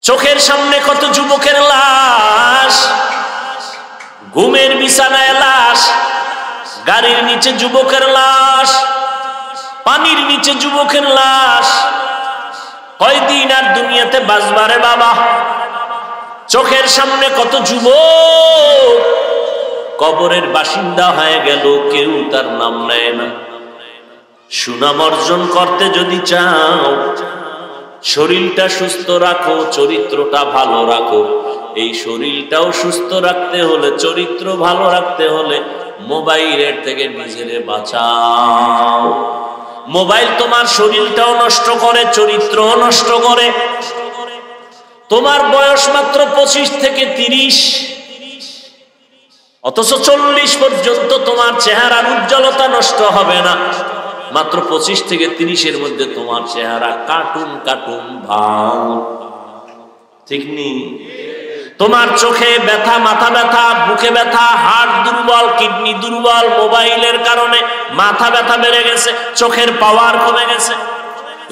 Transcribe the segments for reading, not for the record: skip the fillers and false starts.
চোখের সামনে কত যুবকের লাশ, ঘুমের বিছানায় লাশ, গাড়ির নিচে যুবকের লাশ, পানির নিচে যুবকের লাশ। কয়দিন আর দুনিয়াতে বাঁচবারে বাবা? চোখের সামনে কত যুবক কবরের বাসিন্দা হয়ে গেল, কেউ তার নাম নেয় না। সুনাম অর্জন করতে যদি চাও, শরীরটা সুস্থ রাখো, চরিত্রটা ভালো রাখো। এই শরীরটাও সুস্থ রাখতে হলে, চরিত্র ভালো রাখতে হলে মোবাইলের থেকে নিজেরে বাঁচাও। মোবাইল তোমার শরীরটাও নষ্ট করে, চরিত্রও নষ্ট করে। তোমার বয়স মাত্র 25 থেকে 30, অথচ 40 পর্যন্ত তোমার চেহারার উজ্জ্বলতা নষ্ট হবে না। মাত্র 25 থেকে 30-এর মধ্যে তোমার চেহারা কার্টুন কার্টুন ভাব, ঠিক নেই? তোমার চোখে ব্যথা, মাথা ব্যথা, বুকে ব্যথা, হার্ট দুর্বল, কিডনি দুর্বল। মোবাইলের কারণে মাথা ব্যথা বেড়ে গেছে, চোখের পাওয়ার কমে গেছে,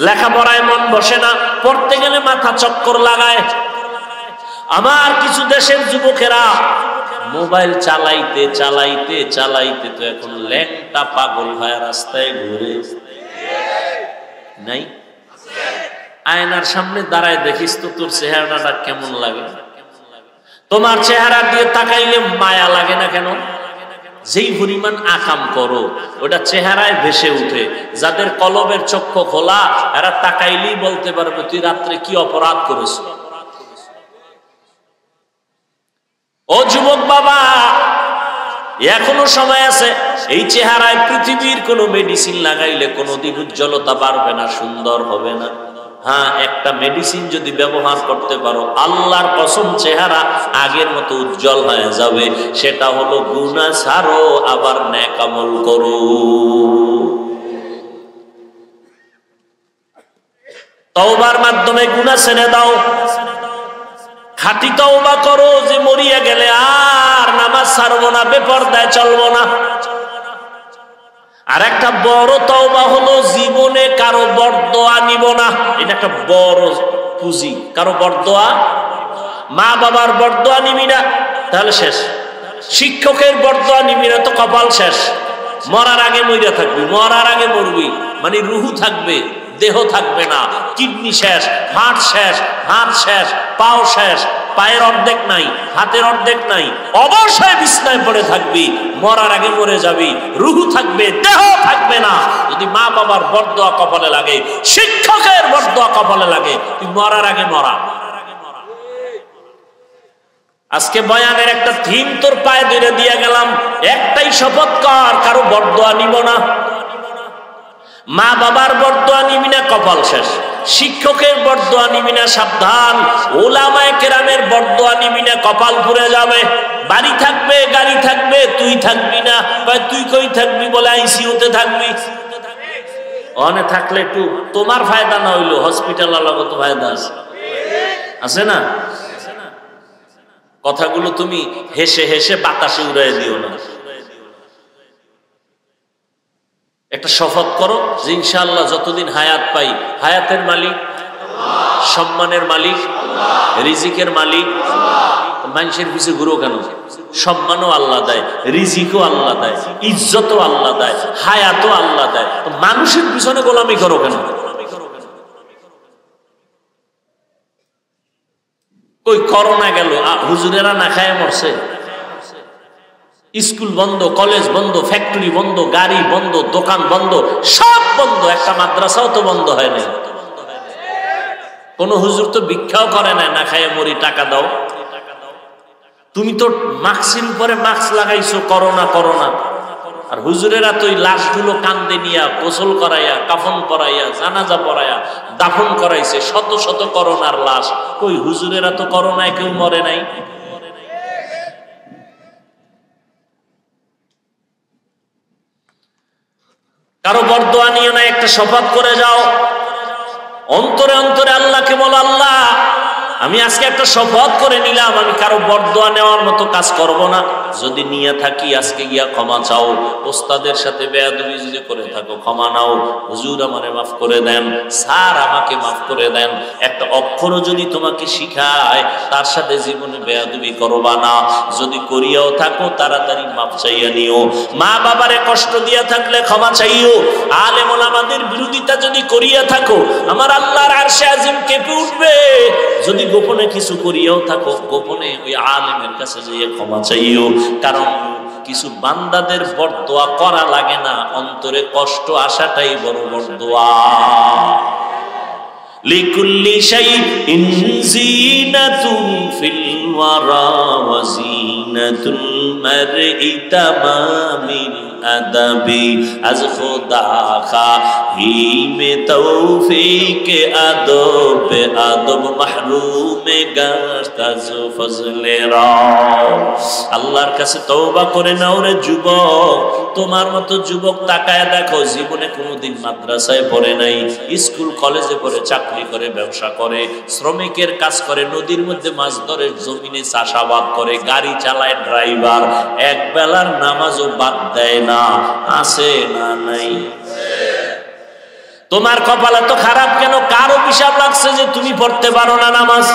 লেখাপড়ায় মন বসে না, পড়তে গেলে মাথা চক্কর লাগায়। আমার কিছু দেশের যুবকেরা মোবাইল চালাইতে চালাইতে চালাইতে তো এখন ল্যাংটা পাগল হয়ে রাস্তায় ঘুরে। নাই? আয়নার সামনে দাঁড়ায় দেখিস তো তোর চেহারাটা কেমন লাগে। তোমার চেহারা দিয়ে তাকাইলে মায়া লাগে না কেন? যেই পরিমাণ আকাম করো ওটা চেহারায় ভেসে উঠে। যাদের কলবের চক্ষু খোলা, এরা তাকাইলেই বলতে পারবে তুই রাত্রে কি অপরাধ করেছ। ও যুবক বাবা, এখনো সময় আছে। এই চেহারায় পৃথিবীর কোন মেডিসিন লাগাইলে কোনোদিন উজ্জ্বলতা বাড়বে না, সুন্দর হবে না। হ্যাঁ, একটা মেডিসিন যদি ব্যবহার করতে পারো, আল্লাহর কসম চেহারা আগের মতো উজ্জ্বল হয়ে যাবে। সেটা হলো গুনাহ ছাড়ো, আবার নেক আমল করো। তওবার মাধ্যমে গুনাহ ছেড়ে দাও, খাঁটি তওবা করো যে মরিয়া গেলে আর নামাজ ছাড়বো না, বেপরদায় চলবো না। আর একটা বড় তওবা হলো জীবনে কারো বরদোয়া নিব না। এটা একটা বড় পুঁজি। কারো বরদোয়া, মা বাবার বরদোয়া নিবি না, তাহলে শেষ। শিক্ষকের বরদোয়া নিবি না তো কপাল শেষ। মরার আগে মইরা থাকবি, মরার আগে মরবি, মানে রুহু থাকবে, দেহ থাকবে না। কিডনি শেষ, হার্ট শেষ, হাত শেষ, পাও শেষ, পায়ের অর্ধেক নাই, হাতের অর্ধেক নাই, অবশ্যই বিছনায় পড়ে থাকবি। মরার আগে মরে যাবি, রুহু থাকবে, দেহ থাকবে না। যদি মা বাবার বরদোয়া কপালে লাগে, শিক্ষকের বরদোয়া কপালে লাগে, তুই মরার আগে মরা। আজকে বয়ানের একটা থিম তোর পায়ে ধরে দিয়ে গেলাম, একটাই শপথ কর, কারো বরদোয়া নিব না। মা বাবার বরদোয়া নিবি না, কপাল শেষ। শিক্ষকের বরদোয়া নিবি না, সাবধান। ওলামায়ে কেরামের বরদোয়া নিবি না, কপাল পুড়ে যাবে। বাড়ি থাকবে, গাড়ি থাকবে, তুই থাকবি না। তুই কই থাকবি বলে আইসিইউতে থাকবি। ওখানে থাকলে একটু তোমার ফায়দা না হইলো হসপিটাল আলাগত ফায়দা আছে, আছে না? কথাগুলো তুমি হেসে হেসে বাতাসে উড়াই দিও না। একটা শপথ করো যে ইনশাআল্লাহ যতদিন হায়াত পাই, হায়াতের মালিক, সম্মানের মালিক, রিজিকের মালিক। মানুষের পিছে ঘুরো কেন? সম্মানও আল্লাহ দেয়, রিজিকও আল্লাহ দেয়, ইজ্জতও আল্লাহ দেয়, হায়াতও আল্লাহ দেয়। মানুষের পিছনে গোলামি করো কেন? কই করোনা গেল, হুজুরেরা না খায় মরছে। স্কুল বন্ধ, কলেজ বন্ধ, ফ্যাক্টরি বন্ধ, গাড়ি বন্ধ, দোকান বন্ধ, সব বন্ধ। একটা মাদ্রাসাও তো বন্ধ হয় নাই। কোন হুজুর তো ভিক্ষাও করে না, না খায় মরি টাকা দাও। তুমি তো মাস্কের উপরে মাস্ক লাগাইছো, করোনা করোনা। আর হুজুরেরা তো ওই লাশগুলো কান্দে নিয়া, গোসল করাইয়া, কাফন পরাইয়া, জানাজা পরাইয়া দাফন করাইছে শত শত করোনার লাশ। কই হুজুরেরা তো করোনায় কেউ মরে নাই। কারো বরদোয়া নিয়ে না, একটা শপথ করে যাও। অন্তরে অন্তরে আল্লাহকে বলো, আল্লাহ আমি আজকে একটা শপথ করে নিলাম, আমি কারো বরদোয়া নেওয়ার মতো কাজ করব না। যদি নিয়ে থাকি আজকে গিয়া ক্ষমা চাও। ওস্তাদের সাথে বেয়াদবি যদি করে থাকো ক্ষমা নাও। হুজুর আমারে মাফ করে দেন, স্যার আমাকে মাফ করে দেন। একটা অক্ষরও যদি তোমাকে শিখায় তার সাথে জীবনে বেয়াদবি করবা না। যদি করিয়াও থাকো তাড়াতাড়ি মাফ চাইয়া নিও। মা বাবারে কষ্ট দিয়া থাকলে ক্ষমা চাইও। আলেম ওলামাদের বিরোধিতা যদি করিয়া থাকো আমার আল্লাহর আরশে আজিম কেঁপে উঠবে। যদি গোপনে কিছু করিয়াও থাকো গোপনে ওই আলেমের কাছে যেয়ে ক্ষমা চাইও। কারণ কিছু বান্দাদের বরদোয়া করা লাগে না, অন্তরে কষ্ট আসাটাই বড় বরদোয়া। লিকুল্লি শাইইন জিনাতুন ফিল ওয়ারা ওয়া জিনাতুল মারই তামামিল আদাবি আজ খুদা খাহি মে তৌফিক আদব আদব মাহরুমে গাশত আজ ফজলে রা। আল্লাহর কাছে তওবা করে নাও রে যুবক। তোমার মতো যুবক তাকায় দেখো, জীবনে কোনোদিন মাদ্রাসায় পড়ে নাই, স্কুল কলেজে পড়ে, চাকরি করে, ব্যবসা করে, শ্রমিকের কাজ করে, নদীর মধ্যে মাছ ধরে, জমিনে চাষাবাদ করে, গাড়ি চালায়, ড্রাইভার, এক বেলার নামাজও বাদ দেয় না। আছে না নাই? তোমার কপাল এত খারাপ কেন? কার অভিশাপ লাগছে যে তুমি পড়তে পারো না নামাজ?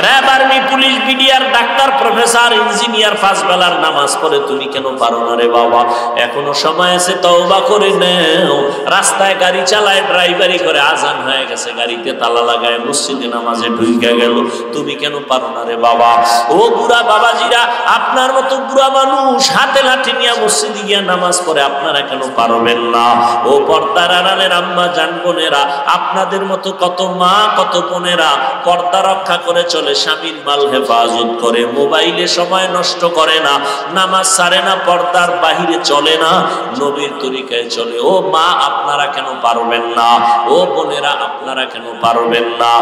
RAB, army, police, BDR, doctor, professor, engineer 5 বেলার নামাজ পড়ে, তুমি কেন পারো না রে বাবা? এখনো সময় আছে, তওবা করে নাও। রাস্তায় গাড়ি চালায়, ড্রাইভারি করে, আজান হয়ে গেছে, গাড়িতে তালা লাগায়, মসজিদে নামাজে ঢুকে গেল, তুমি কেন পারো না রে বাবা? ও বুড়া বাবাজিরা, আপনার মতো বুড়া মানুষ হাতে লাঠি নিয়ে মসজিদে গিয়ে নামাজ পড়ে, আপনারা কেন পারবেন না? ও পর্দার আড়ালের আম্মা জান বোনেরা, আপনাদের মতো কত মা, কত বোনেরা পর্দা রক্ষা করে চলে, স্বামীর মাল হেফাজত করে, মোবাইলে সময় নষ্ট করে না, নামাজ ছাড়ে না, পর্দার বাহিরে চলে না, নবীর তরিকায় চলে। ও মা, আপনারা কেন পারবেন না? ও বোনেরা, আপনারা কেন পারবেন না?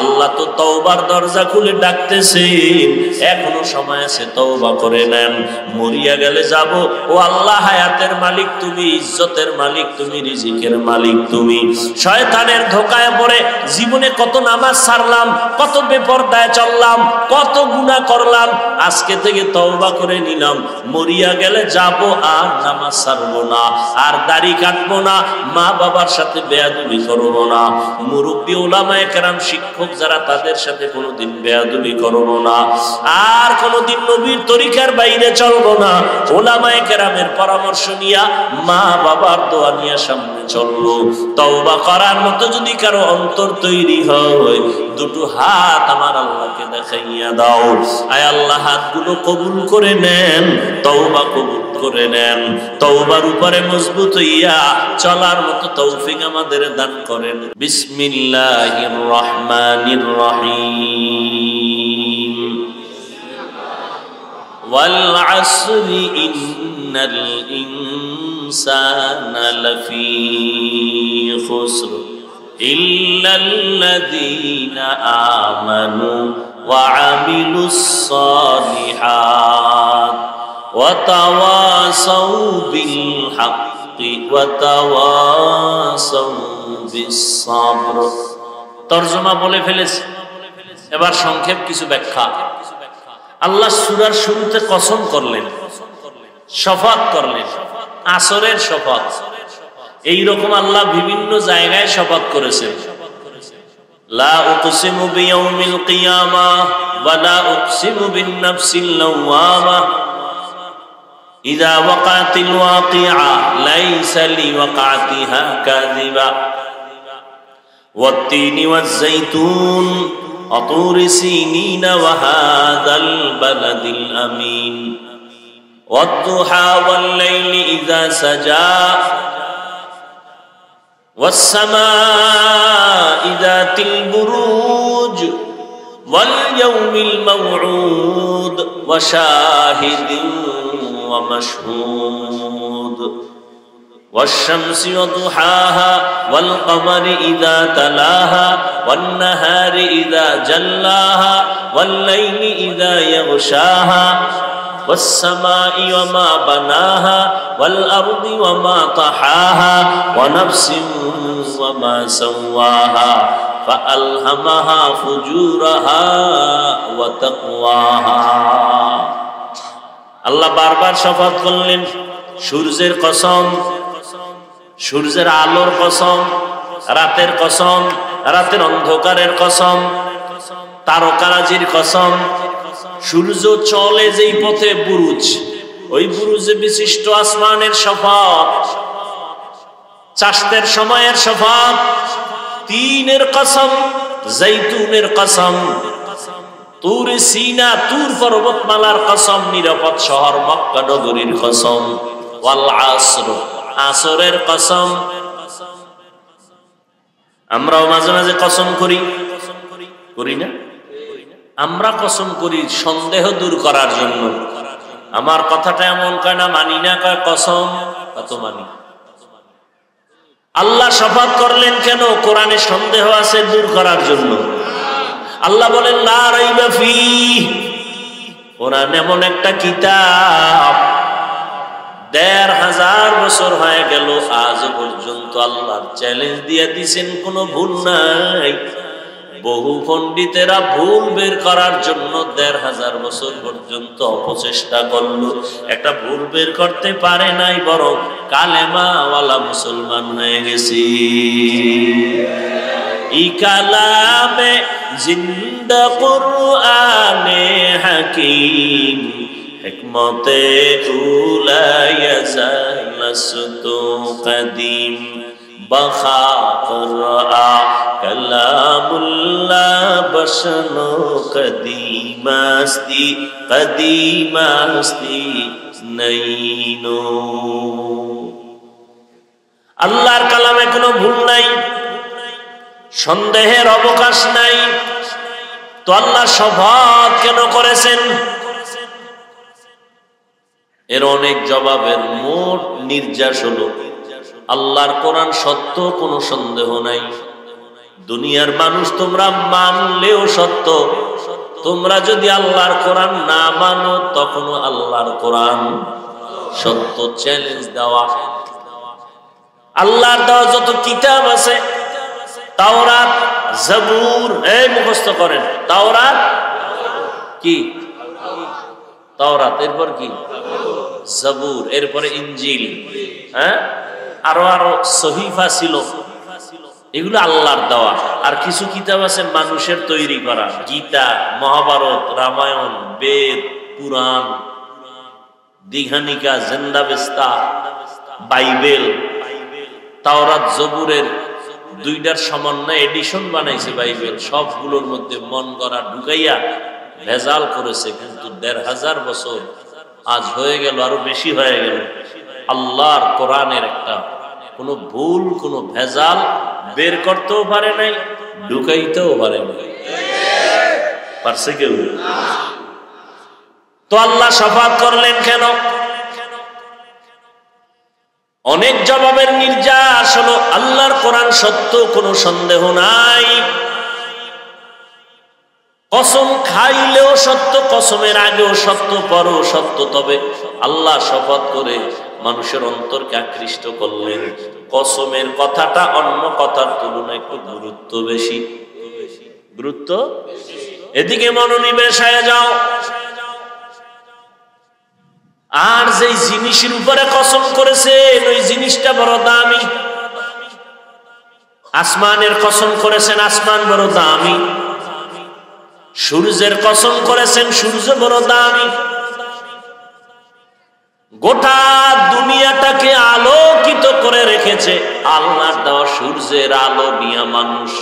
আল্লাহ তো তওবার দরজা খুলে ডাকতেছেন, এখনো সময় আছে, তওবা করে নেন। মরিয়া গেলে যাব। ও আল্লাহ, হায়াতের মালিক তুমি, ইজ্জতের মালিক তুমি, রিজিকের মালিক তুমি। শয়তানের ধোকায় পড়ে জীবনে কত নামাজ ছাড়লাম, কত বেপরদায় চললাম, কত গুনাহ করলাম। আজকে থেকে তওবা করে নিলাম, মরিয়া গেলে যাব, আর নামাজ ছাড়বো না, আর দাড়ি কাটবো না, মা বাবার সাথে বেয়াদবি করবো না, মুরব্বী উলামায়ে কেরাম, শিক্ষক যারা, তাদের সাথে কোনোদিন বেয়াদবি করবো না, আর কোনোদিন নবীর তরিকার বাইরে চলবো না। উলামায়ে কেরামের পরামর্শ নিয়া, মা বাবার দোয়া নিয়ে সামনে চলবো। তওবা করার মতো যদি কারো অন্তর তৈরি হয়, দুটো হাত আমার আল্লাহকে দেখাইয়া দাও। আয় আল্লাহ, হাতগুলো কবুল করে নেন, তওবা কবুল করে নেন। তওবার উপরে মজবুত হইয়া চলার মতো তৌফিক আমাদের দান করেন। বিসমিল্লাহির রহমানির রহিম। ওয়াল আসরি ইন্নাল ইনসানা লাফি খুসর ইল্লাল্লাযীনা আমানু ওয়া আমিলুস সালিহাত ওয়া তাওয়াসাউ বিল হাক্কি ওয়া তাওয়াসাউ বিস সাবর। তরজমা বলে ফেলেছি, এবার সংক্ষেপ কিছু ব্যাখ্যা। আল্লাহ সূরার শুরুতে কসম করলেন, শপথ করলেন, আসরের শপথ। এইরকম আল্লাহ বিভিন্ন জায়গায় শপথ করেছেন। লা উকসিমু বিয়াউমিল কিয়ামাহ ওয়া লা উকসিমু বিন নাফসিল লাওয়ামাহ ইযা ওয়াকাতিল ওয়াকিআ লাইসা লিওয়াকাতিহা কাযিবা ওয়াত তিনি ওয়াজ যাইতুন ওয়া তুরি সিনিন ওয়া হাযাল বালাদিল আমিন ওয়াদ দুহা ওয়াল লাইলি ইযা সাজা والسماء ذات البروج واليوم الموعود وشاهد ومشهود والشمس وضحاها والقمر إذا تلاها والنهار إذا جلاها والليل إذا يغشاها والسماء وما بناها والأرض وما طحاها ونفس وما سواها ফাআলহামাহা ফুজুরাহা ওয়া তাকওয়াহা। আল্লাহ বারবার শপথ করলেন, সূর্যের কসম, সূর্যের আলোর কসম, রাতের কসম, রাতের অন্ধকারের কসম, তারকারাজির কসম। সূর্য চলে যেই পথে বুরুজ, ওই বুরুজে বিশিষ্ট আসমানের শপথ, চাষতের সময়ের শপথ, তিনের কসম, জৈতুনের কসম, তুর সিনা, তুর পর্বতমালার কসম, নিরাপদ শহর মক্কা নগরীর কসম, ওয়াল আসর, আসরের কসম। আমরাও মাঝে মাঝে কসম করি, করি না? আমরা কসম করি সন্দেহ দূর করার জন্য। আমার কথাটা এমন কয় না, মানি না, কয় কসম, কত মানি। আল্লাহ শপথ করলেন কেন? কোরআনে সন্দেহ আছে দূর করার জন্য। আল্লাহ বলেন লা রাইবা ফীহ, কোরআন এমন একটা কিতাব ১৫০০ বছর হয়ে গেল, আজ পর্যন্ত আল্লাহর চ্যালেঞ্জ দিয়ে দিয়েছেন, কোনো ভুল নাই। বহু পণ্ডিতেরা ভুল বের করার জন্য ১৫০০ বছর পর্যন্ত অপচেষ্টা করলো, একটা ভুল বের করতে পারে নাই, বরং কালেমাওয়ালা মুসলমান হয়ে গেছি। ই কালামে জিন্দা কুরআনে হাকিম, হিকমতে উলায়া জালাসতু কদিম, বখা কুরআ কালামুল্লাহ বসনো কদিমাস্তি, কদিমাস্তি নইনো। আল্লাহর কালামে কোনো ভুল নাই, সন্দেহের অবকাশ নাই। তো আল্লাহ শপথ কেন করেছেন? এর অনেক জবাবের মোট নির্যাস হলো, আল্লাহর কোরআন সত্য, কোনো সন্দেহ নাই। দুনিয়ার মানুষ তোমরা মানলেও সত্য, তোমরা যদি আল্লাহর কোরআন না মানো তখনও আল্লাহর কোরআন সত্য। চ্যালেঞ্জ দেওয়া। আল্লাহর দেওয়া যত কিতাব আছে, তাওরাত, জবুর, এই মুখস্থ করেন, তাওরাত কি? তাওরাত, এরপর কি? জবুর, এরপরে ইনজিল, হ্যাঁ, আরো আরো সহিফা ছিল, এগুলো আল্লাহর দেওয়া। আর কিছু কিতাব আছে মানুষের তৈরি করা, গীতা, মহাভারত, রামায়ণ, বেদ, পুরাণ, দীঘানিকা, জেন্দাবেস্তা, বাইবেল। তাওরাত জবুরের দুইটার সমন্বয়ে এডিশন বানাইছে বাইবেল, সবগুলোর মধ্যে মন গড়া ঢুকাইয়া ভেজাল করেছে। কিন্তু ১৫০০ বছর আজ হয়ে গেল, আরো বেশি হয়ে গেল, আল্লাহর কোরআনের একটা কোনো ভুল, কোনো ভেজাল বের করতেও পারে নাই, ঢুকাইতেও পারে নাই। পারছে কেউ? তো আল্লাহ শপথ করলেন কেন? অনেক জবাবের নির্যাস হলো, আল্লাহর কোরআন সত্য, কোনো সন্দেহ নাই। কসম খাইলেও সত্য, কসমের আগেও সত্য, পরেও সত্য। তবে আল্লাহ শপথ করে মানুষের অন্তরকে আকৃষ্ট করলেন, কসমের কথাটা অন্য কথার তুলনায় একটু গুরুত্ব বেশি। গুরুত্ব, এদিকে মনোনিবেশ হয়ে যাও। আর যে জিনিসের উপরে কসম করেছেন ওই জিনিসটা বড় দামি। আসমানের কসম করেছেন, আসমান বড় দামি। সূর্যের কসম করেছেন, সূর্য বড় দামি। গোটা দুনিয়াটাকে আলোকিত করে রেখেছে আল্লাহর দেওয়া সূর্যের আলো নিয়ে মানুষ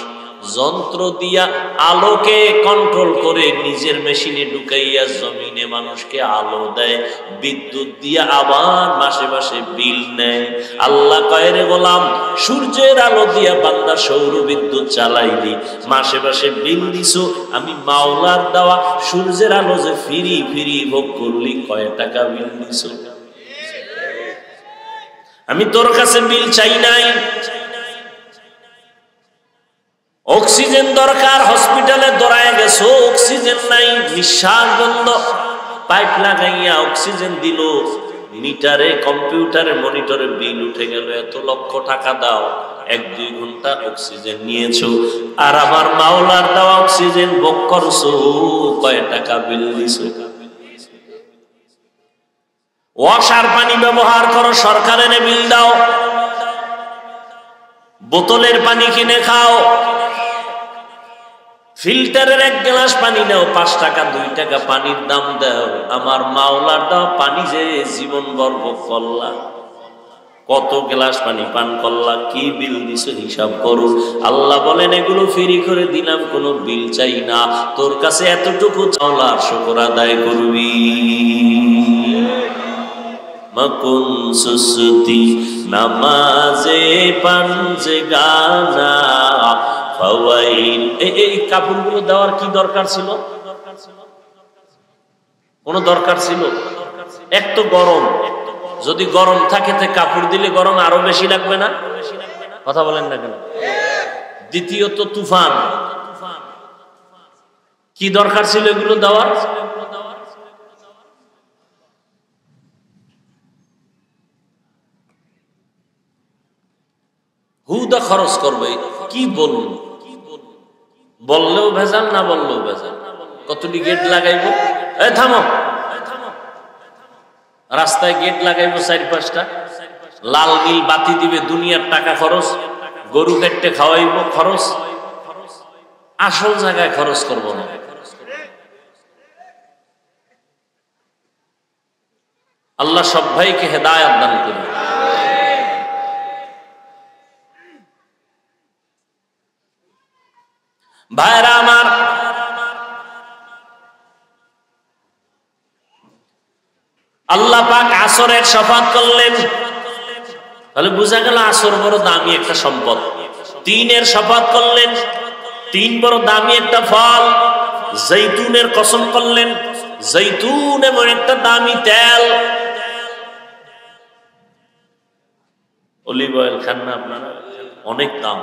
যন্ত্র দিয়া আলোকে কন্ট্রোল করে নিজের মেশিনে ঢুকাইয়া জমিনে মানুষকে আলো দেয়, বিদ্যুৎ দিয়া আবার মাসে মাসে বিল নেয়। আল্লাহ কয়, রে গোলাম, সূর্যের আলো দিয়া বান্দা সৌর বিদ্যুৎ চালাইলি, মাসে মাসে বিল দিছো, আমি মাওলার দেওয়া সূর্যের আলো যে ফিরি ফিরি ভোগ করলি, কয় টাকা বিল দিছো? আমি তোর কাছে বিল চাই নাই। অক্সিজেন দরকার, হসপিটালে দৌড়ায় গেছো, অক্সিজেন নাই, নিঃশ্বাস বন্ধ, পাইপ লাগাইয়া অক্সিজেন দিল, মিটারে, কম্পিউটারে, মনিটরে বিল উঠে গেল, এত লক্ষ টাকা দাও, 1-2 ঘন্টা অক্সিজেন নিয়েছো, আর আমার মাওলার দেওয়া অক্সিজেন ভোগ করছো, কয় টাকা বিল দিছো? ওয়াসার পানি ব্যবহার করো, সরকারের বিল দাও। বোতলের পানি কিনে খাও, ফিল্টারের 1 গ্লাস পানি নাও, 5 টাকা 2 টাকা পানির দাম দাও। আমার মাওলার দাও পানি যে জীবন ভোগ করলা, কত গ্লাস পানি পান করলা, কি বিল দিছো হিসাব করো। আল্লাহ বলেন এগুলো ফ্রি করে দিলাম, কোনো বিল চাই না, তোর কাছে এতটুকু চাওলার শুকর আদায় করবি। মকুন সুসতি নামাজে পাঞ্জে গানা ফাওয়াইল। এই কাপড়গুলো দেওয়ার কি দরকার ছিল? কোনো দরকার ছিল? এক তো গরম, যদি গরম থাকে তে কাপড় দিলে গরম আরো বেশি লাগবে না? কথা বলেন না কেন? দ্বিতীয়ত তুফান, কি দরকার ছিল এগুলো দেওয়ার? হুদা খরচ করবে, কি বলবো? বললেও ভেজাল, না বললেও ভেজাল। কতটি গেট লাগাইবো? থামো, রাস্তায় গেট লাগাইবো 4-5টা, লাল নীল বাতি দিবে, দুনিয়ার টাকা খরচ, গরু কেটে খাওয়াইবো খরচ, আসল জায়গায় খরচ করবো না। আল্লাহ সব ভাইকে হেদায়েত দান করুন। ভাইরা আমার, আল্লাহ পাক আসরের শফাত করলেন, তাহলে বোঝা গেল আসর বড় দামি একটা সম্পদ। 3-এর শফাত করলেন, 3 বড় দামি একটা ফল। জৈতুনের কসম করলেন, জৈতুন এমন একটা দামি তেল। অলিভ অয়েল খান না আপনারা? অনেক দাম।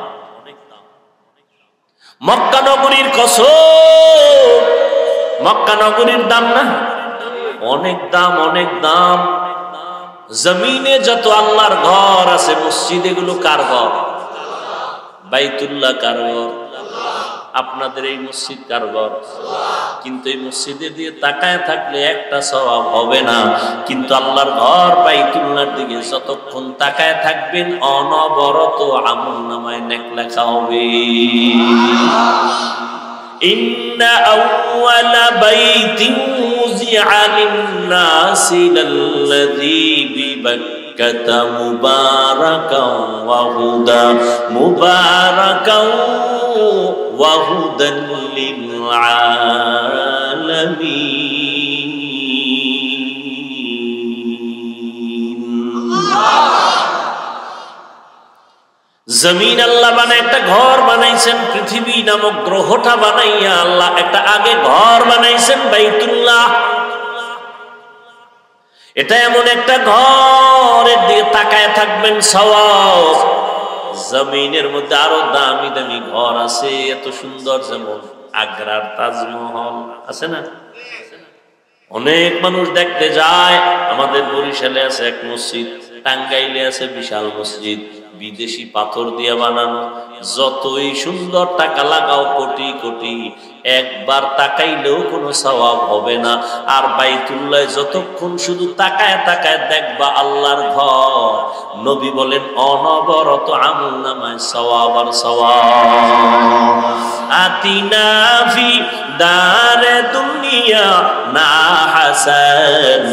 মক্কা নগরীর কসম, মক্কা নগরীর দাম না? অনেক দাম, অনেক দাম। জমিনে যত আল্লাহর ঘর আছে, মসজিদ, এগুলো কার ঘর? বাইতুল্লাহ কার ঘর? আপনাদের এই মসজিদ কার ঘর? কিন্তু এই মসজিদে দিয়ে তাকায় থাকলে একটা সওয়াব হবে না, কিন্তু আল্লাহর ঘর বাইতুল্লাহর দিকে যতক্ষণ তাকায় থাকবেন অনবরত আমলনামায় নেক লেখা হবে। ইন্না আউওয়ালা বাইতিন উযিআ লিন-নাসি লাল্লাযী বিবাক্কাতা মুবারাকাও ওয়া হুদা মুবারাকাও ওয়া হুদান লিল আলামিন। জমিন আল্লাহ বানায় একটা ঘর বানাইছেন, পৃথিবী নামক গ্রহটা বানাইয়া আল্লাহ একটা আগে ঘর বানাইছেন, বাইতুল্লাহ। এটা এমন একটা ঘর, এর দিকে তাকায় থাকবেন সওয়াব। জমিনের মধ্যে আরো দামি দামি ঘর আছে, এত সুন্দর, যেমন আগ্রার তাজমহল আছে না? অনেক মানুষ দেখতে যায়। আমাদের বরিশালে আছে এক মসজিদ, টাঙ্গাইলে আছে বিশাল মসজিদ, বিদেশি পাথর দিয়ে বানানো। যতই সুন্দর টাকা লাগাও কোটি কোটি, একবার তাকাইলেও কোনো সওয়াব হবে না। আর বাইতুল্লাহ যতক্ষণ শুধু তাকায় তাকায় দেখবা আল্লাহর ঘর, নবী বলেন অনবরত আমলনামায় সওয়াব আর সওয়াব। আতিনা ফি দারে দুনিয়া না হাসান,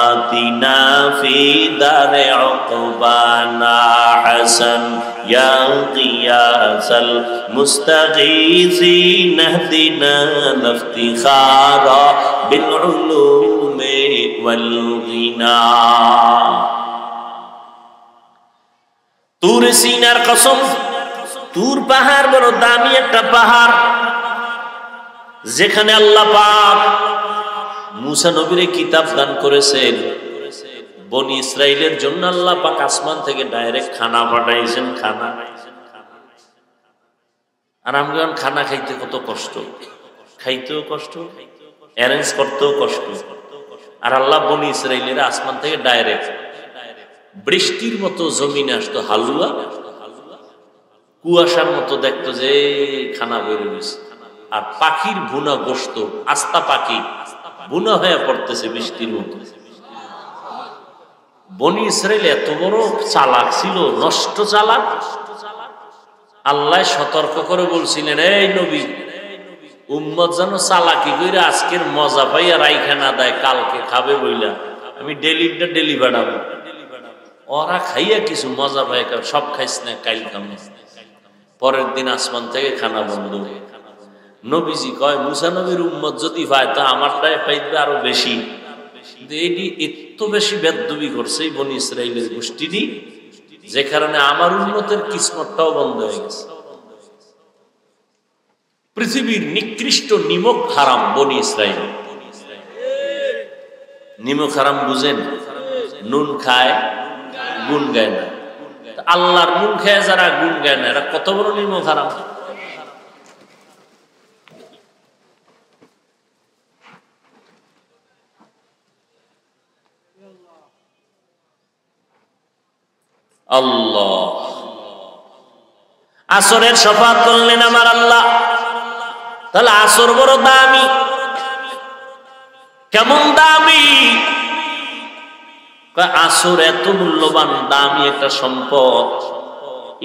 আতিনা ফি দারে উকবানা হাসান, ইয়া গিয়াসাল মুস্তাগীসিন ইহদিনা লিফতিখারা বিল উলুমি ওয়াল গিনা। তুর সিনার কসম, তুর পাহাড় বড় দামি একটা পাহাড়, যেখানে আল্লাহ পাক মুসা নবীর কিতাব দান করেছেন। বনি ইসরাইলের জন্য আল্লাহ পাক আসমান থেকে ডাইরেক্ট খানা পাঠাইছেন, খানা। আর আমরা খানা খাইতে কত কষ্ট, খাইতেও কষ্ট, অ্যারেঞ্জ করতেও কষ্ট। আর আল্লাহ বনি ইসরাইলের আসমান থেকে ডাইরেক্ট বৃষ্টির মতো জমিনে আসতো হালুয়া, কুয়াশার মতো দেখতো যে খানা বের হয়েছে, আর পাখির বুনা গোস্ত, আস্তা পাখি বুনা হয়ে পড়তেছে বৃষ্টির মতো। বনি ইসরাইল এত বড় চালাক ছিল, নষ্ট চালাক। আল্লাহ সতর্ক করে বলছিলেন, এই নবী, উম্মত যেন চালাকি কইরা আজকের মজা পাইয়া রাইখা না দেয়, কালকে খাবে বইলা আমি ডেলি বাড়াবো। ওরা খাইয়া কিছু মজা পাই, সব খাইস না, কাইল খামে। পরের দিন আসমান থেকে খানা বন্ধ। নবীজি কয়, মুসা নবীর উম্মত যদি পায় তা আমারটাই পাইবে আরো বেশি। এটি এত বেশি বেদবি করছে এই বনি ইসরাইলের গোষ্ঠীটি, যে কারণে আমার উম্মতের কিসমতটাও বন্ধ হয়ে গেছে। পৃথিবীর নিকৃষ্ট নিমক হারাম বনি ইসরাইল। নিমক হারাম বুঝেন? নুন খায় গুণ গায় না। আল্লাহর নুন খায় যারা গুণ গায় না, এরা কত বড় নিমক হারাম। আল্লাহ আসরের শফাত করলেন আমার আল্লাহ। তাহলে আসর বড় দামি। কেমন দামি? আসর এত মূল্যবান দামি একটা সম্পদ,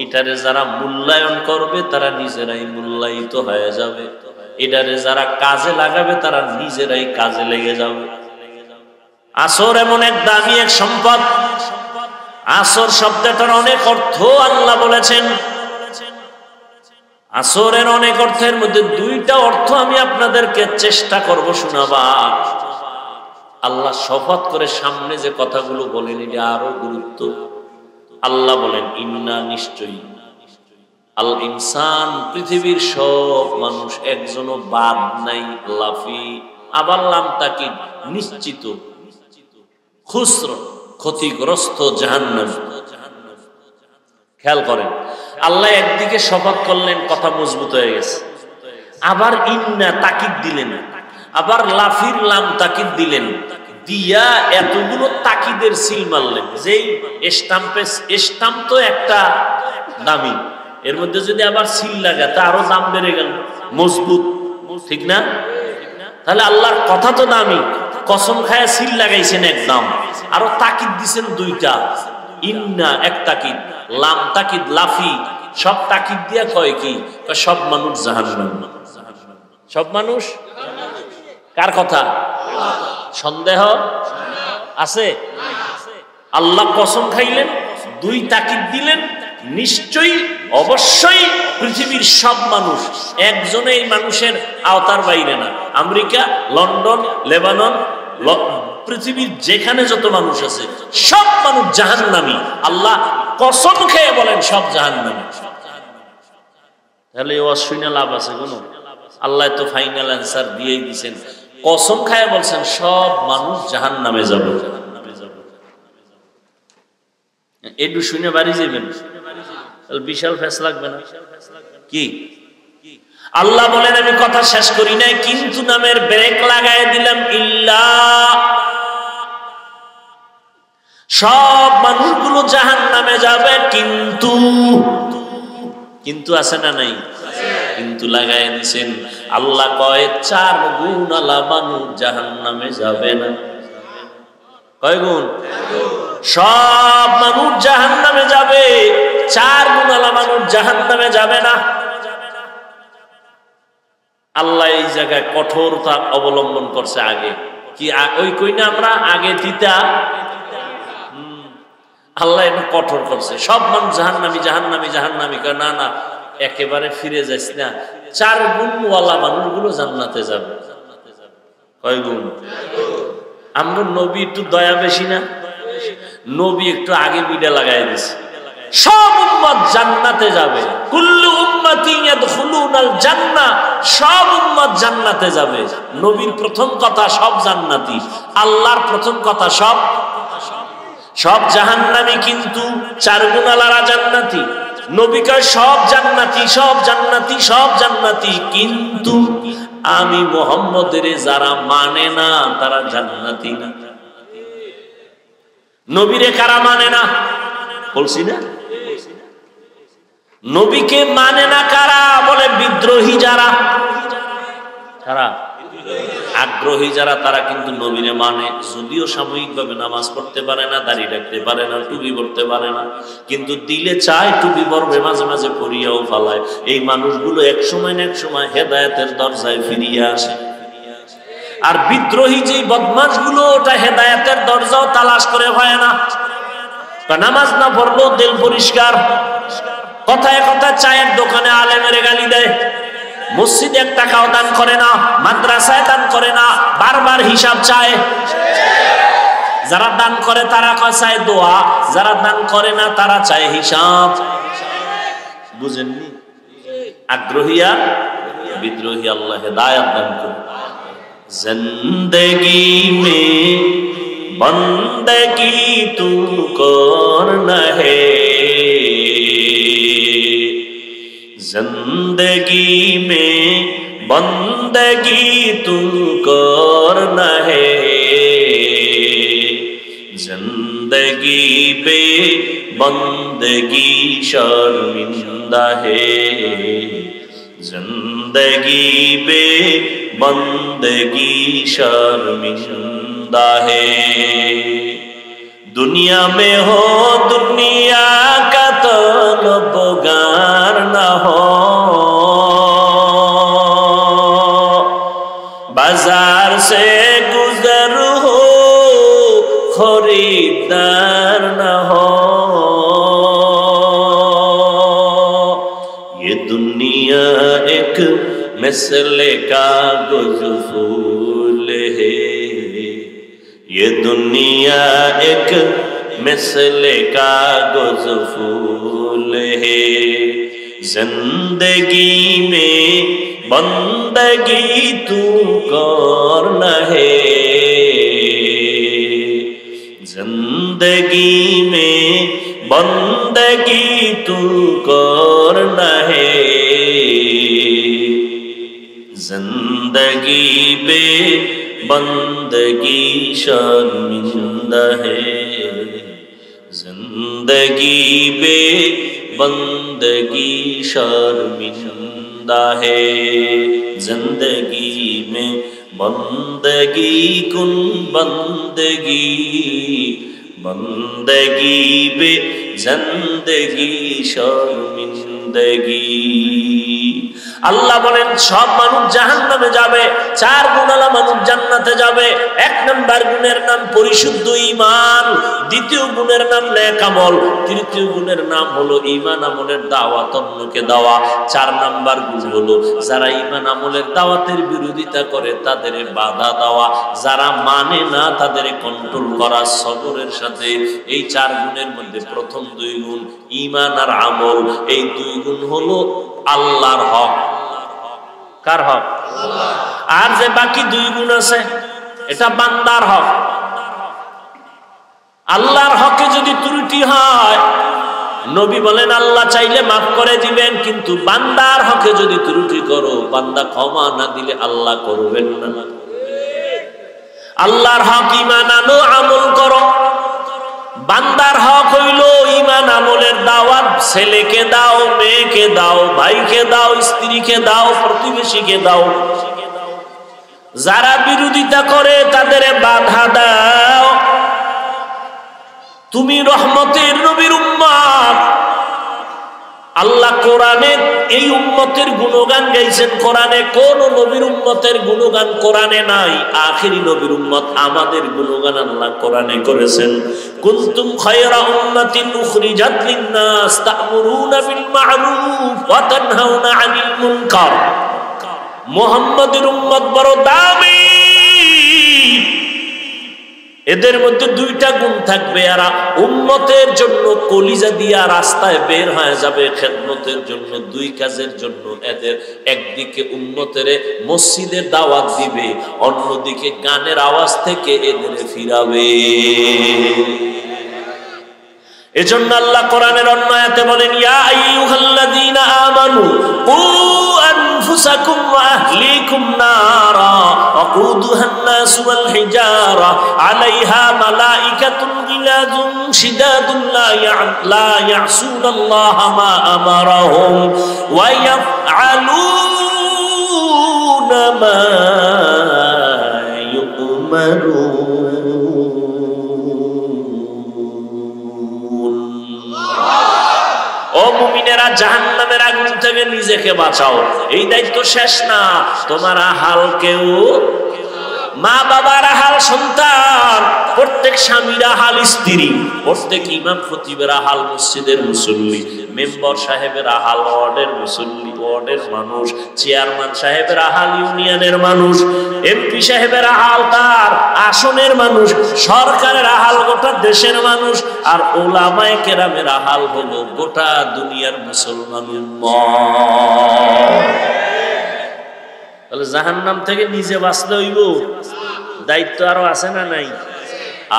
এটারে যারা মূল্যায়ন করবে তারা নিজেরাই মূল্যায়িত হয়ে যাবে, এটারে যারা কাজে লাগাবে তারা নিজেরাই কাজে লেগে যাবে। আসর এমন এক দামি এক সম্পদ। আসর শব্দটার অনেক অর্থ আল্লাহ বলেছেন। আসরের অনেক অর্থের মধ্যে দুইটা অর্থ আমি আপনাদেরকে চেষ্টা করব শোনাবার। আল্লাহ শপথ করে সামনে যে কথাগুলো বলেন এটা আরো গুরুত্ব। আল্লাহ বলেন, ইন্না নিশ্চয়ই, আল ইনসান পৃথিবীর সব মানুষ, একজনও বাদ নাই, লাফি আবার লাম তাকিদ নিশ্চিত, খুসর ক্ষতিগ্রস্ত, জাহান্নামী। খেয়াল করেন, আল্লাহ একদিকে শপথ করলেন, কথা মজবুত হয়ে গেছে, আবার ইন্না তাকিদ দিলেন, আবার লাফির লাম তাকিদ দিলেন, দিয়া এতগুলো তাকিদের সিল মারলেন। যেই স্টাম্প তো একটা দামি, এর মধ্যে যদি আবার সিল লাগা তা আরো দাম বেড়ে গেল, মজবুত, ঠিক না? তাহলে আল্লাহর কথা তো দামি, কসম খায়া সিল লাগাইছেন একদম, আরো তাকিদ দিছেন দুইটা, ইন্না এক তাকিদ, লাম তাকিদ, লাফি, সব তাকিদ দিয়া কয় কি? সব মানুষ জাহান্নামী। সব মানুষ কার কথা? সন্দেহ আছে? আল্লাহ কসম খাইলেন, দুই তাকিদ দিলেন, নিশ্চয়ই অবশ্যই পৃথিবীর সব মানুষ, একজনে এই মানুষের আওতার বাইরে না। আমেরিকা, লন্ডন, লেবানন, পৃথিবীর যেখানে যত মানুষ আছে সব মানুষ জাহান্নামী। আল্লাহ কসম খেয়ে বলেন সব জাহান্নামী। তাহলে ওয়াজ শুনে লাভ আছে কোনো? আল্লাহ তো ফাইনাল অ্যান্সার দিয়েই দিয়েছেন, কসম খায় বলছেন সব মানুষ জাহান্নামে যাবে। একটু শুনে বাড়ি যাবেন, বিশাল ফেস লাগবে না কি? আল্লাহ বলেন, আমি কথা শেষ করি নাই, কিন্তু নামের ব্রেক লাগাই দিলাম। ইল্লা, সব মানুষগুলো জাহান্নামে যাবে, কিন্তু আছে না নাই? কিন্তু লাগাই দিছেন। আল্লাহ কয় 4 গুণ আলা মানুষ জাহান্নামে যাবে না। কয় গুণ? সব মানুষ জাহান্নামে যাবে, 4 গুণ আলা মানুষ জাহান্নামে যাবে না। আল্লাহ এই জায়গায় কঠোরতা অবলম্বন করছে। আগে কি ওই কই না আমরা আগে দিতা, আল্লাহ এটা কঠোর করছে, সব মানুষ জাহান্নামী জাহান্নামী জাহান্নামী। না না, একেবারে ফিরে যাস না, 4 গুণওয়ালা মানুষগুলো জান্নাতে যাবে। কয় গুণ? আমরা নবী একটু দয়া বেশি না? নবী একটু আগে বিডা লাগাই দিছে, সব উম্মত জান্নাতে যাবে। কুল্লু উম্মতি ইয়াদখুলুনাল জান্নাহ, সব উম্মত জান্নাতে যাবে। নবীর প্রথম কথা সব জান্নাতি, আল্লাহর প্রথম কথা সব জাহান্নামী, কিন্তু 4 গুণওয়ালারা জান্নাতি। নবী কয় সব জান্নাতি, সব জান্নাতি, সব জান্নাতি, কিন্তু আমি মুহাম্মদের যারা মানে না তারা জান্নাতি না। নবীরে কারা মানে না বলছি না? নবীকে মানে না কারা? বলে বিদ্রোহী যারা। কারা? আগ্রহী যারা, তারা কিন্তু নবীরে মানে। যদিও সাময়িকভাবে নামাজ পড়তে পারে না, দাড়ি রাখতে পারে না, টুপি পড়তে পারে না, কিন্তু দিলে চায় টুপি পরবে, মাঝে মাঝে পরিয়াও ফালায়। এই মানুষগুলো এক সময় না এক সময় হেদায়েতের দরজায় ফিরিয়ে আসে। আর বিদ্রোহী যে বদমাশ গুলো, ওটা হেদায়েতের দরজাও তালাশ করে হয় না। নামাজ না পড়লেও দিল পরিষ্কার, কথায় কথায় চায়ের দোকানে আলেমের গালি দেয়, মসজিদে 1 টাকাও দান করে না, মাদ্রাসায় দান করে না, বারবার হিসাব চায়। যারা দান করে তারা চায় দোয়া, যারা দান করে না তারা চায় হিসাব। বুঝেননি? আগ্রহী আর বিদ্রোহী আল্লাহ হেদায়েত দান করুন। जिंदगी में बंदगी तू करना है, जिंदगी में बंदगी तू करना है, जिंदगी पे बंदगी शर्मिंदा है, जिंदगी पे बंदगी शर्मिंदा है। दुनिया में हो दुनिया का तलबगार न हो, बाजार से गुजर हो खरीदार न हो, ये दुनिया एक मिसले कागज फूल है, ये दुनिया एक मिसले कागज फूल है, जिंदगी में बंदगी तू करना है, जिंदगी में बंदगी तू करना है, जिंदगी पे बंदगी शर्मिंदा है, जिंदगी पे बंदगी शर्मिंदा है, जिंदगी में बंदगी कुन बंदगी, बंदगी पे जिंदगी शर्मिंदगी। আল্লাহ বলেন সব মানুষ জাহান্নামে যাবে, 4 গুণওয়ালা মানুষ জান্নাতে যাবে। 1 নাম্বার গুণের নাম পরিশুদ্ধ ঈমান, 2য় গুণের নাম নেক আমল, 3য় গুণের নাম হলো ঈমান আমলের দাওয়াত অন্যকে দেওয়া, 4 নাম্বার গুণ হলো যারা ঈমান আমলের দাওয়াতের বিরোধিতা করে তাদের বাধা দেওয়া, যারা মানে না তাদের কন্ট্রোল করা সবরের সাথে। এই 4 গুণের মধ্যে প্রথম 2 গুণ ঈমান আর আমল, এই 2 গুণ হলো আল্লাহর হক। কার হক? আর যে বাকি 2 গুণ আছে এটা বান্দার হক। আল্লাহর হকে যদি ত্রুটি হয়, নবী বলেন আল্লাহ চাইলে মাফ করে দিবেন, কিন্তু বান্দার হকে যদি ত্রুটি করো, বান্দা ক্ষমা না দিলে আল্লাহ করবেন না। আল্লাহর হক ঈমান আনো, আমল করো। বান্দার হক হইল ঈমান আমলের দাওয়াত, ছেলেকে দাও, মেয়েকে দাও, ভাইকে দাও, স্ত্রীকে দাও, প্রতিবেশীকে দাও। যারা বিরোধিতা করে তাদের বাধা দাও। তুমি রহমতের নবীর উম্মত। আল্লাহ কোরআনে এই উম্মতের গুণগান গাইছেন। কোরআনে কোন নবীর উম্মতের গুণগান কোরআনে নাই, আখিরি নবীর উম্মত আমাদের গুণগান আল্লাহ কোরআনে করেছেন। কুনতুম খায়রা উম্মাতিন উখরিজাত লিন-নাস তা'মুরুনা বিল মা'রুফ ওয়া তানহাউনা আনিল মুনকার। মুহাম্মাদের উম্মত বড় দামি, এদের মধ্যে 2টা গুণ থাকবে। এরা উম্মতের জন্য কলিজা দিয়া রাস্তায় বের হয়ে যাবে খেদমতের জন্য, 2 কাজের জন্য। এদের একদিকে উম্মতের মসজিদের দাওয়াত দিবে, অন্যদিকে গানের আওয়াজ থেকে এদের ফিরাবে। এজন্য আল্লাহ কোরআনের অন্য আয়াতে বলেন, ইয়া আইয়ুহাল্লাযীনা আমানু কু আনফুসাকুম ওয়া আহলিকুম নারা ওয়াকুদুহান নাস ওয়াল হিজারা আলাইহা মালাইকাতুন গিলাযুন শিদাদুন লা ইয়াসুনাল্লাহা মা আমারাহুম ওয়া ইয়াফআলুনা মা ইউমারুন। ও মুমিনেরা, জাহান্নামের আগুন থেকে নিজেকে বাঁচাও। এই দায়িত্ব শেষ না, তোমার আহালকেও, মা বাবার আহাল সন্তান, প্রত্যেক স্বামীর আহাল স্ত্রী, প্রত্যেক ইমাম খতিবের আহাল মসজিদের মুসল্লি, মেম্বার সাহেবের আহাল ওয়ার্ডের মুসল্লি, ওয়ার্ডের মানুষ, চেয়ারম্যান সাহেবের আহাল ইউনিয়নের মানুষ, এমপি সাহেবের আহাল তার আসনের মানুষ, সরকারের আহাল গোটা দেশের মানুষ, আর ওলামায়ে কেরামের আহাল হলো গোটা দুনিয়ার মুসলমান উম্মত। তাহলে জাহান্নাম থেকে নিজে বাঁচতে হইব, দায়িত্ব আরো আছে না নাই?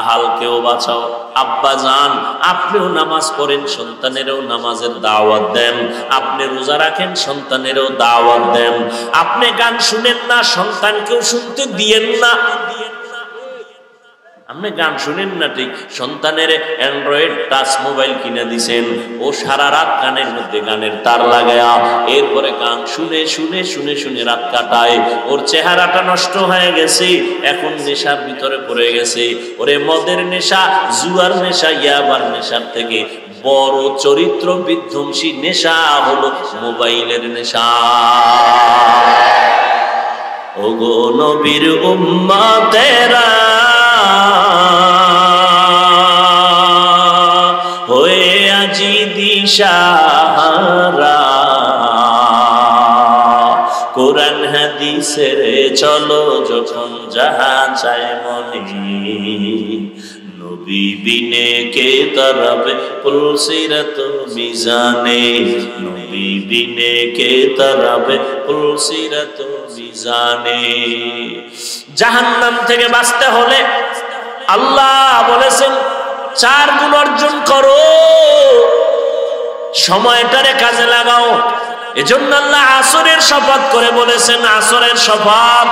আহালকেও বাঁচাও। আব্বা জান, আপনিও নামাজ পড়েন, সন্তানেরও নামাজের দাওয়াত দেন। আপনি রোজা রাখেন, সন্তানেরও দাওয়াত দেন। আপনি গান শুনেন না, সন্তানকেও শুনতে দিয়েন না। আপনি গান শুনেন না ঠিক, সন্তানের অ্যান্ড্রয়েড টাচ মোবাইল কিনে দিছেন, ও সারা রাত কানের মধ্যে গানের তার লাগায়া এরপরে গান শুনে শুনে শুনে শুনে রাত কাটায়। ওর চেহারাটা নষ্ট হয়ে গেছে, এখন নেশার ভিতরে পড়ে গেছে। ওরে মদের নেশা, জুয়ার নেশা, ইয়াবার নেশার থেকে বড় চরিত্র বিধ্বংসী নেশা হলো মোবাইলের নেশা। ওগো নবীর উম্মতেরা, হয়ে আজি দিশাহারা, কোরআন হাদিসের চলো যখন যাহা চায় মনে, নবী বিনে কে তরবে পুলসিরত মিজানে, নবী বিনে কে তরবে পুলসিরত মিজানে। জাহান্নাম থেকে বাঁচতে হলে আল্লাহ বলেছেন 4 গুণ অর্জন করো, সময়টারে কাজে লাগাও। এজন্য আল্লাহ আসরের শপথ করে বলেছেন, আসরের শপথ।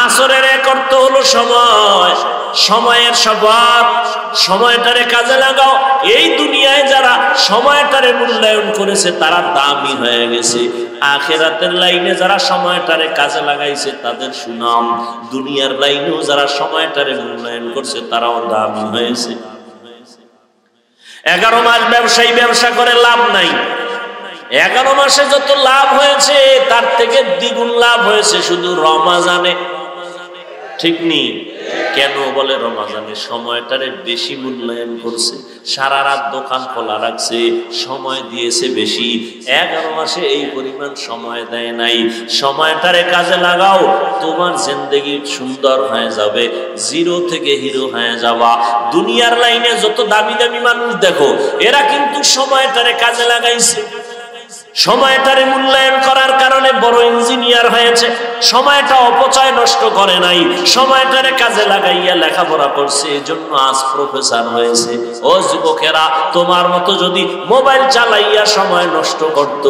আসরের এক অর্থ হলো সময়, সময়ের শপথ। সময়টারে কাজে লাগাও। এই দুনিয়ায় যারা সময়টারে মূল্যায়ন করেছে তারা দামি হয়ে গেছে। আখিরাতের লাইনে যারা সময়টারে কাজে লাগাইছে তাদের সুনাম। দুনিয়ার লাইনেও যারা সময়টারে মূল্যায়ন করছে তারাও দামি হয়েছে। 11 মাস ব্যবসায়ী ব্যবসা করে লাভ নাই। 11 মাসে যত লাভ হয়েছে তার থেকে দ্বিগুণ লাভ হয়েছে শুধু রমাজানে। ঠিক নেই? কেন বলে রমাজানে সময়টারে বেশি মূল্যায়ন করছে, সারা রাত দোকান খোলা রাখছে, সময় দিয়েছে বেশি। 11 মাসে এই পরিমাণ সময় দেয় নাই। সময়টারে কাজে লাগাও, তোমার জিন্দেগি সুন্দর হয়ে যাবে, জিরো থেকে হিরো হয়ে যাবা। দুনিয়ার লাইনে যত দামি দামি মানুষ দেখো, এরা কিন্তু সময়টারে কাজে লাগাইছে। সময়টারে মূল্যায়ন করার কারণে বড় ইঞ্জিনিয়ার হয়েছে। সময়টা অপচয় নষ্ট করে নাই, সময়টারে কাজে লাগাইয়া লেখাপড়া করছে, এজন্য আজ প্রফেসর হয়েছে। ও যুবকেরা, তোমার মতো যদি মোবাইল চালাইয়া সময় নষ্ট করত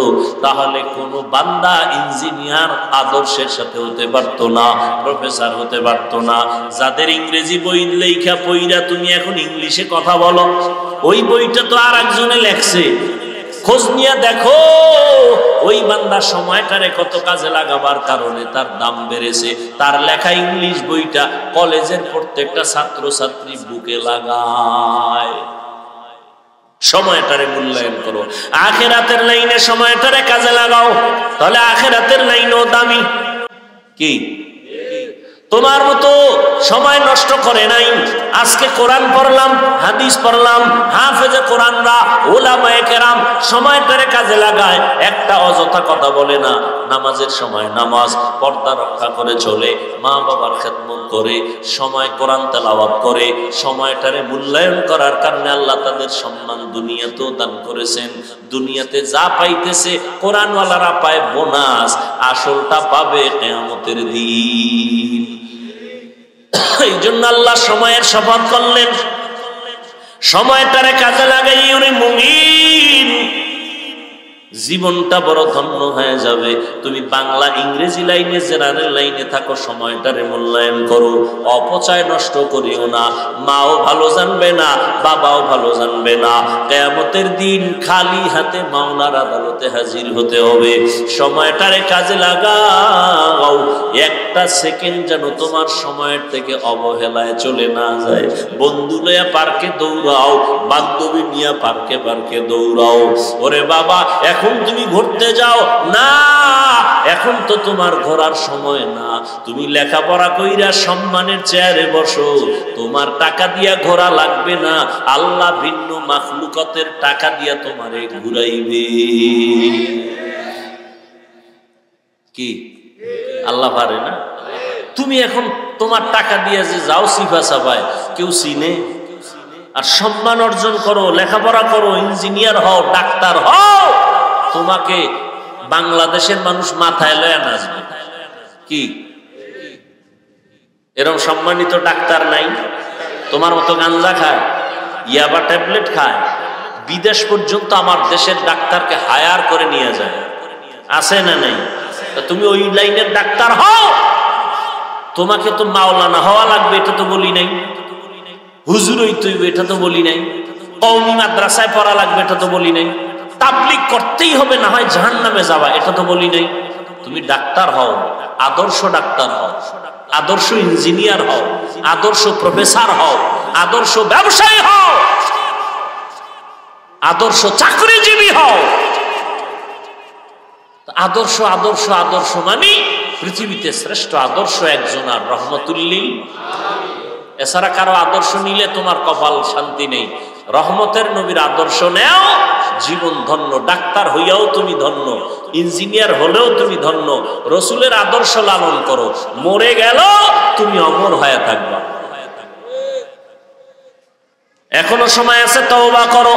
তাহলে কোনো বান্দা ইঞ্জিনিয়ার আদর্শের সাথে হতে পারতো না, প্রফেসর হতে পারতো না। যাদের ইংরেজি বই লেখা পইরা তুমি এখন ইংলিশে কথা বলো, ওই বইটা তো আর একজনে লেখছে। খোঁজ নিয়ে দেখো ওই বান্দা সময়টারে কত কাজে লাগাবার কারণে তার দাম বেড়েছে। তার লেখা ইংলিশ বইটা কলেজের প্রত্যেকটা ছাত্র ছাত্রী বুকে লাগায়। সময়টারে মূল্যায়ন করো। আখিরাতের লাইনে সময়টারে কাজে লাগাও, তাহলে আখিরাতের লাইনও দামি। কি তোমার মতো সময় নষ্ট করে নাই। আজকে কোরআন পড়লাম, হাদিস পড়লাম, হাফেজে কোরআনরা, উলামায়ে কেরাম সময়টারে কাজে লাগায়, একটা অযথা কথা বলে না। নামাজের সময় নামাজ, পর্দা রক্ষা করে চলে, মা বাবার খেদমত করে, সময় কোরআন তেলাওয়াত করে। সময়টারে মূল্যায়ন করার কারণে আল্লাহ তাদের সম্মান দুনিয়াতেও দান করেছেন। দুনিয়াতে যা পাইতেছে কোরআনওয়ালারা পায় বোনাস, আসলটা পাবে কিয়ামতের দিন। এই জন্য আল্লাহ সময়ের শপথ করলেন, সময়টারে কাজে লাগাই ওরে মুমিন জীবনটা বড় ধন্য হয়ে যাবে। তুমি বাংলা ইংরেজি লাইনে জেনারেল লাইনে থাকো, সময়টারে মূল্যায়ন করো, অপচয় নষ্ট করিও না। মাও ভালো জানবে না, বাবাও ভালো জানবে না। কিয়ামতের দিন খালি হাতে মাওলার আদালতে হাজির হতে হবে। সময়টারে কাজে লাগাও, একটা সেকেন্ড যেন তোমার সময়ের থেকে অবহেলায় চলে না যায়। বন্ধু লইয়া পার্কে দৌড়াও, বান্ধবী নিয়ে পার্কে পার্কে দৌড়াও। ওরে বাবা, এখন তুমি ঘুরতে যাও না, এখন তো তোমার ঘোরার সময় না। তুমি লেখাপড়া কইরা সম্মানের চেয়ারে বসো, তোমার টাকা দিয়া ঘোরা লাগবে না, আল্লাহ ভিন্ন মাখলুকাতের টাকা দিয়া তোমারে ঘুরাইবে। কি আল্লাহ পারে না? তুমি এখন তোমার টাকা দিয়ে যে যাও সিফা সাফায়, কেউ চিনে? আর সম্মান অর্জন করো, লেখাপড়া করো, ইঞ্জিনিয়ার হও, ডাক্তার হও, তোমাকে বাংলাদেশের মানুষ মাথায় লয়ে নাচবে। কি এরকম সম্মানিত ডাক্তার নাই? তোমার মতো গাঞ্জা খায়, ইয়াবা ট্যাবলেট খায়, বিদেশ পর্যন্ত আমার দেশের ডাক্তারকে হায়ার করে নিয়ে যায়, আছে না নাই? তুমি ওই লাইনের ডাক্তার হও। তোমাকে তো মাওলানা হওয়া লাগবে, এটা তো বলি নাই। হুজুর হইতে হইবে, এটা তো বলি নাই। কওমি মাদ্রাসায় পড়া লাগবে, এটা তো বলি নাই। তাবলীগ করতেই হবে, না হয় জাহান্নামে যাবা, এটা তো বলি নাই। তুমি ডাক্তার হও, আদর্শ ডাক্তার হও, আদর্শ ইঞ্জিনিয়ার হও, আদর্শ প্রফেসর হও, আদর্শ ব্যবসায়ী হও, আদর্শ চাকরিজীবী হও। আদর্শ আদর্শ আদর্শ মানে পৃথিবীতে শ্রেষ্ঠ আদর্শ একজন, আর রহমতুল্লিল। এছাড়া কারো আদর্শ নিলে তোমার কপাল শান্তি নেই। রহমতের নবীর আদর্শ নেও, জীবন ধন্য। ডাক্তার হইয়াও তুমি ধন্য, ইঞ্জিনিয়ার হলেও তুমি ধন্য। রসুলের আদর্শ লালন করো, মরে গেল তুমি অমর হয়ে থাকবা। এখনো সময় আছে, তওবা করো।